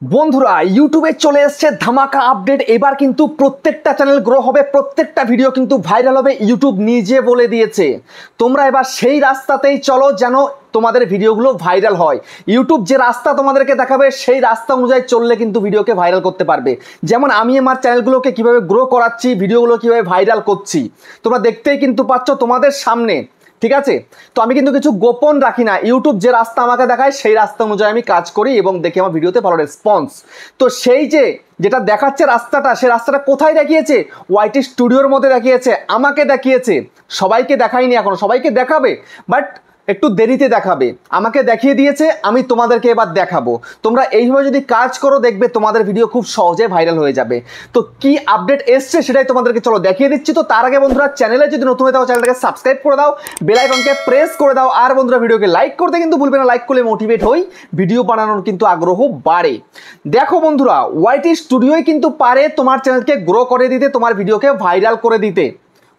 বন্ধুরা ইউটিউবে চলে এসেছে ধামাকা আপডেট। এবার কিন্তু প্রত্যেকটা চ্যানেল গ্রো হবে, প্রত্যেকটা ভিডিও কিন্তু ভাইরাল হবে। ইউটিউব নিজে বলে দিয়েছে তোমরা এবার সেই রাস্তাতেই চলো যেন তোমাদের ভিডিওগুলো ভাইরাল হয়। ইউটিউব যে রাস্তা তোমাদেরকে দেখাবে সেই রাস্তা অনুযায়ী চললে কিন্তু ভিডিওকে ভাইরাল করতে পারবে। যেমন আমি আমার চ্যানেলগুলোকে কিভাবে গ্রো করাচ্ছি, ভিডিওগুলো কিভাবে ভাইরাল করছি তোমরা দেখতেই কিন্তু পাচ্ছ তোমাদের সামনে। ঠিক আছে, তো আমি কিন্তু কিছু গোপন রাখি না। ইউটিউব যে রাস্তা আমাকে দেখায় সেই রাস্তা অনুযায়ী আমি কাজ করি এবং দেখি আমার ভিডিওতে ভালো রেসপন্স। তো সেই যেটা দেখাচ্ছে রাস্তাটা, সেই রাস্তাটা কোথায় দেখিয়েছে? ওয়াইটি স্টুডিওর মধ্যে দেখিয়েছে, আমাকে দেখিয়েছে। সবাইকে দেখায়নি এখনো, সবাইকে দেখাবে বাট একটু দেরিতে দেখাবে। আমাকে দেখিয়ে দিয়েছে, আমি তোমাদেরকে এবার দেখাবো। তোমরা এইভাবে যদি কাজ করো দেখবে তোমাদের ভিডিও খুব সহজে ভাইরাল হয়ে যাবে। তো কি আপডেট এসছে সেটাই তোমাদেরকে চলো দেখিয়ে দিচ্ছি। তো তার আগে বন্ধুরা, চ্যানেলে যদি নতুন হয়ে থাকো চ্যানেলটাকে সাবস্ক্রাইব করে দাও, বেল আইকনকে প্রেস করে দাও, আর বন্ধুরা ভিডিওকে লাইক করতে কিন্তু ভুলবে না। লাইক করলে মোটিভেট হই, ভিডিও বানানোর কিন্তু আগ্রহ বাড়ে। দেখো বন্ধুরা, ওয়াইটি স্টুডিওই কিন্তু পারে তোমার চ্যানেলকে গ্রো করে দিতে, তোমার ভিডিওকে ভাইরাল করে দিতে।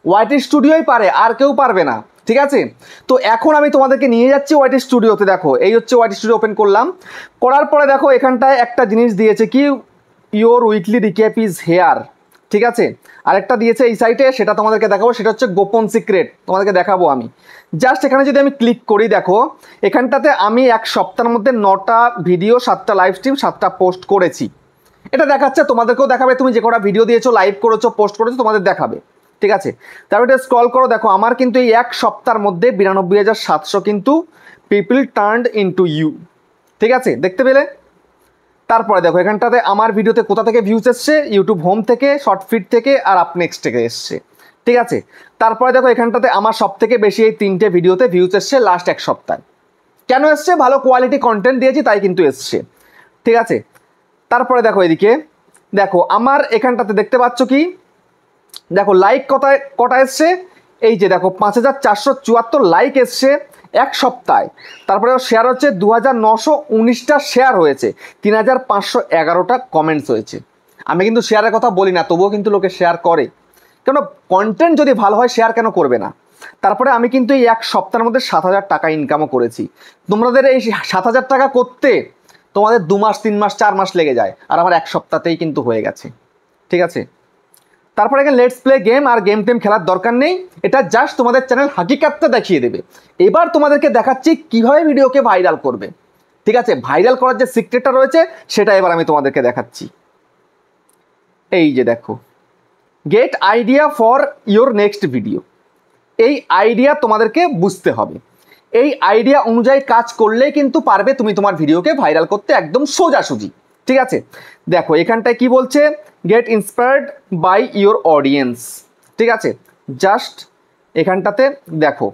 ওয়াইটি স্টুডিওই পারে, আর কেউ পারবে না। ঠিক আছে, তো এখন আমি তোমাদেরকে নিয়ে যাচ্ছি ওয়াইটি স্টুডিওতে। দেখো এই হচ্ছে ওয়াইটি স্টুডিও, ওপেন করলাম। করার পরে দেখো এখানটায় একটা জিনিস দিয়েছে কি, your weekly recap is here. ঠিক আছে, আরেকটা দিয়েছে এই সাইটে, সেটা তোমাদেরকে দেখাবো। সেটা হচ্ছে গোপন সিক্রেট, তোমাদেরকে দেখাবো আমি। জাস্ট এখানে যদি আমি ক্লিক করি, দেখো এখানটাতে আমি এক সপ্তাহের মধ্যে 9টা ভিডিও, 7টা লাইভ স্ট্রিম, 7টা পোস্ট করেছি। এটা দেখাচ্ছে, তোমাদেরকেও দেখাবে। তুমি যে কটা ভিডিও দিয়েছো, লাইভ করেছো, পোস্ট করেছো, তোমাদের দেখাবে। ঠিক আছে, তারপরে স্ক্রল করো, দেখো আমার কিন্তু এই এক সপ্তাহের মধ্যে 92,700 কিন্তু পিপল টার্নড ইনটু ইউ। ঠিক আছে, দেখতে পেলে? তারপরে দেখো এখানটাতে আমার ভিডিওতে কোথা থেকে ভিউজ এসছে, ইউটিউব হোম থেকে, শর্ট ফিড থেকে, আর আপ নেক্সট থেকে এসছে। ঠিক আছে, তারপরে দেখো এখানটাতে আমার সব থেকে বেশি এই 3টে ভিডিওতে ভিউজ এসছে লাস্ট এক সপ্তাহে। কেন এসছে? ভালো কোয়ালিটি কন্টেন্ট দিয়েছি তাই কিন্তু এসছে। ঠিক আছে, তারপরে দেখো এদিকে, দেখো আমার এখানটাতে দেখতে পাচ্ছ কি, দেখো লাইক কটা এসছে, এই যে দেখো 5,474 লাইক এসছে এক সপ্তাহে। তারপরে শেয়ার হচ্ছে 2,919টা শেয়ার হয়েছে, 3,511টা কমেন্টস হয়েছে। আমি কিন্তু শেয়ারের কথা বলি না, তবুও কিন্তু লোকে শেয়ার করে। কেন? কন্টেন্ট যদি ভালো হয় শেয়ার কেন করবে না? তারপরে আমি কিন্তু এই এক সপ্তাহের মধ্যে 7,000 টাকা ইনকামও করেছি। তোমাদের এই 7,000 টাকা করতে তোমাদের 2 মাস, 3 মাস, 4 মাস লেগে যায়, আর আমার এক সপ্তাহতেই কিন্তু হয়ে গেছে। ঠিক আছে, তারপরে এখানে লেটস প্লে গেম, আর গেম টেম খেলার দরকার নেই। এটা জাস্ট তোমাদের চ্যানেল হাকিকাতটা দেখিয়ে দেবে। এবার তোমাদেরকে দেখাচ্ছি কিভাবে ভিডিওকে ভাইরাল করবে। ঠিক আছে, ভাইরাল করার যে সিক্রেটটা রয়েছে সেটা এবার আমি তোমাদেরকে দেখাচ্ছি। এই যে দেখো, get idea for your next video. এই আইডিয়া তোমাদেরকে বুঝতে হবে। এই আইডিয়া অনুযায়ী কাজ করলেই কিন্তু পারবে তুমি তোমার ভিডিওকে ভাইরাল করতে, একদম সোজাসুজি। ঠিক আছে, দেখো এখানটায় কি বলছে, get inspired by your audience. ঠিক আছে, জাস্ট এখানটাতে দেখো,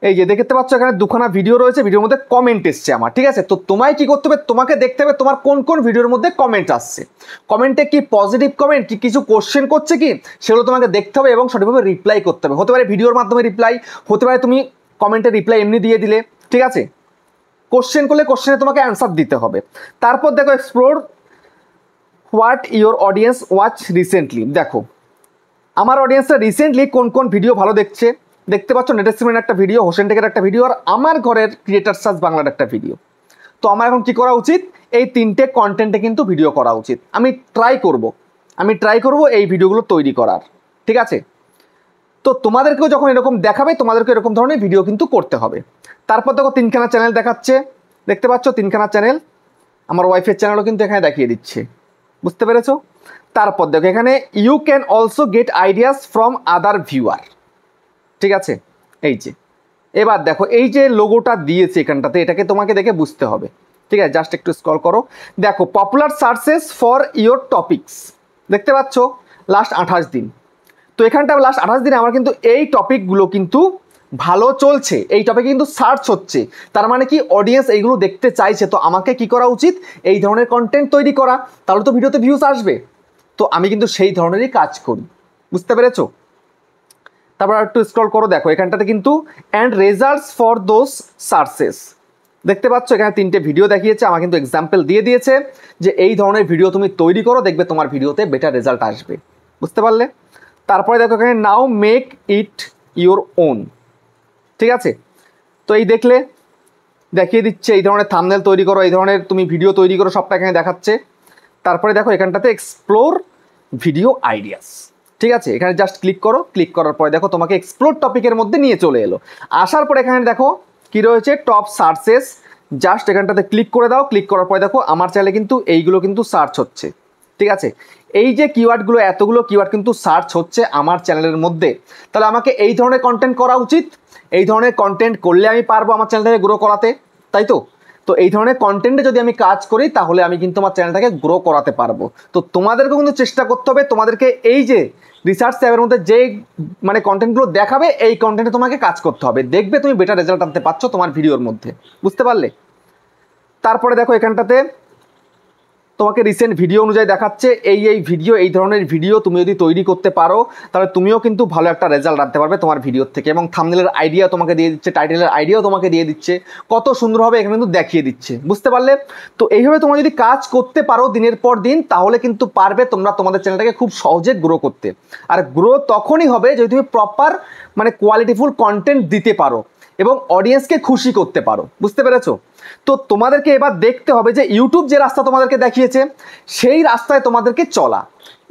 এই যে দেখতে পাচ্ছ এখানে দুখানা ভিডিও রয়েছে, ভিডিওর মধ্যে কমেন্ট এসছে আমার। ঠিক আছে, তো তোমায় কি করতে হবে, তোমাকে দেখতে হবে তোমার কোন কোন ভিডিওর মধ্যে কমেন্ট আসছে। কমেন্টে কি পজিটিভ কমেন্ট, কি কিছু কোশ্চেন করছে কি, সেগুলো তোমাকে দেখতে হবে এবং সঠিকভাবে রিপ্লাই করতে হবে। হতে পারে ভিডিওর মাধ্যমে রিপ্লাই, হতে পারে তুমি কমেন্টে রিপ্লাই এমনি দিয়ে দিলে। ঠিক আছে, কোশ্চেন করলে কোশ্চেনে তোমাকে অ্যান্সার দিতে হবে। তারপর দেখো explore what your audience watch recently. দেখো আমার অডিয়েন্সরা রিসেন্টলি কোন কোন ভিডিও ভালো দেখছে। দেখতে পাচ্ছ নেটেস্ট্রিমের একটা ভিডিও, হোসেন টেকের একটা ভিডিও, আর আমার ঘরের ক্রিয়েটার সার্চ বাংলার একটা ভিডিও। তো আমার এখন কি করা উচিত? এই 3টে কন্টেন্টে কিন্তু ভিডিও করা উচিত। আমি ট্রাই করব এই ভিডিওগুলো তৈরি করার। ঠিক আছে, তো তোমাদেরকেও যখন এরকম দেখাবে, তোমাদেরকে এরকম ধরনের ভিডিও কিন্তু করতে হবে। তারপর দেখো 3খানা চ্যানেল দেখাচ্ছে, দেখতে পাচ্ছ 3খানা চ্যানেল। আমার ওয়াইফের চ্যানেলও কিন্তু এখানে দেখিয়ে দিচ্ছে, বুঝতে পেরেছো? তারপর দেখো এখানে you can also get ideas from other viewer. ঠিক আছে, এই যে এবার দেখো এই যে লোগোটা দিয়েছে এখানটাতে, এটাকে তোমাকে দেখে বুঝতে হবে। ঠিক আছে, জাস্ট একটু স্ক্রল করো, দেখো popular searches for your topics. দেখতে পাচ্ছ লাস্ট 28 দিন। তো এখানটা লাস্ট 28 দিনে আমার কিন্তু এই টপিকগুলো কিন্তু ভালো চলছে, এই টপিকে কিন্তু সার্চ হচ্ছে। তার মানে কি, অডিয়েন্স এইগুলো দেখতে চাইছে। তো আমাকে কি করা উচিত? এই ধরনের কন্টেন্ট তৈরি করা, তাহলে তো ভিডিওতে ভিউজ আসবে। তো আমি কিন্তু সেই ধরনেরই কাজ করি, বুঝতে পেরেছো? তারপর একটু স্ক্রল করো, দেখো এখানটাতে কিন্তু and results for those searches. দেখতে পাচ্ছ এখানে 3টে ভিডিও দেখিয়েছে, আমার কিন্তু এক্সাম্পল দিয়ে দিয়েছে যে এই ধরনের ভিডিও তুমি তৈরি করো, দেখবে তোমার ভিডিওতে বেটার রেজাল্ট আসবে। বুঝতে পারলে? তারপরে দেখো এখানে নাও মেক ইট ইওর ওন। ঠিক আছে, তো এই দেখলে দেখিয়ে দিচ্ছে এই ধরনের থাম্বনেল তৈরি করো, এই ধরনের তুমি ভিডিও তৈরি করো, সবটা এখানে দেখাচ্ছে। তারপরে দেখো এখানটাতে এক্সপ্লোর ভিডিও আইডিয়াস, ঠিক আছে, এখানে জাস্ট ক্লিক করো। ক্লিক করার পরে দেখো তোমাকে এক্সপ্লোর টপিকের মধ্যে নিয়ে চলে এলো। আসার পরে এখানে দেখো কি রয়েছে, টপ সার্চেস, জাস্ট এখানটাতে ক্লিক করে দাও। ক্লিক করার পরে দেখো আমার চ্যানেলে কিন্তু এইগুলো কিন্তু সার্চ হচ্ছে, ঠিক আছে। এই যে কিওয়ার্ডগুলো, এতগুলো কিওয়ার্ড কিন্তু সার্চ হচ্ছে আমার চ্যানেলের মধ্যে। তাহলে আমাকে এই ধরনের কন্টেন্ট করা উচিত। এই ধরনের কন্টেন্ট করলে আমি পারবো আমার চ্যানেলটাকে গ্রো করাতে, তাই তো? তো এই ধরনের কন্টেন্টে যদি আমি কাজ করি তাহলে আমি কিন্তু আমার চ্যানেলটাকে গ্রো করাতে পারবো। তো তোমাদেরকেও কিন্তু চেষ্টা করতে হবে, তোমাদেরকে এই যে রিসার্চ ট্যাবের মধ্যে যে মানে কন্টেন্টগুলো দেখাবে এই কন্টেন্টে তোমাকে কাজ করতে হবে, দেখবে তুমি বেটার রেজাল্ট আনতে পারছো তোমার ভিডিওর মধ্যে, বুঝতে পারলে? তারপরে দেখো এখানটাতে তোমাকে রিসেন্ট ভিডিও অনুযায়ী দেখাচ্ছে এই ভিডিও, এই ধরনের ভিডিও তুমি যদি তৈরি করতে পারো তাহলে তুমিও কিন্তু ভালো একটা রেজাল্ট আনতে পারবে তোমার ভিডিওর থেকে। এবং থাম্বনেলের আইডিয়া তোমাকে দিয়ে দিচ্ছে, টাইটেলের আইডিয়াও তোমাকে দিয়ে দিচ্ছে, কত সুন্দরভাবে এখানে কিন্তু দেখিয়ে দিচ্ছে, বুঝতে পারলে? তো এইভাবে তোমরা যদি কাজ করতে পারো দিনের পর দিন তাহলে কিন্তু পারবে তোমরা তোমাদের চ্যানেলটাকে খুব সহজে গ্রো করতে। আর গ্রো তখনই হবে যদি তুমি প্রপার মানে কোয়ালিটিফুল কন্টেন্ট দিতে পারো এবং অডিয়েন্সকে খুশি করতে পারো, বুঝতে পেরেছো? তো তোমাদেরকে এবার দেখতে হবে যে ইউটিউব যে রাস্তা তোমাদেরকে দেখিয়েছে সেই রাস্তায় তোমাদেরকে চলা।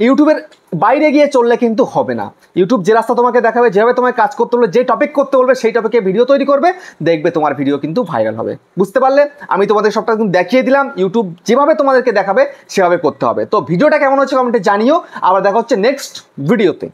ইউটিউবের বাইরে গিয়ে চললে কিন্তু হবে না। ইউটিউব যে রাস্তা তোমাকে দেখাবে, যেভাবে তোমাকে কাজ করতে বলবে, যে টপিক করতে বলবে সেই টপিকে ভিডিও তৈরি করবে, দেখবে তোমার ভিডিও কিন্তু ভাইরাল হবে, বুঝতে পারলে? আমি তোমাদের সবটা কিন্তু দেখিয়ে দিলাম, ইউটিউব যেভাবে তোমাদেরকে দেখাবে সেভাবে করতে হবে। তো ভিডিওটা কেমন হচ্ছে কমেন্টে জানিও। আবার দেখা হচ্ছে নেক্সট ভিডিওতে।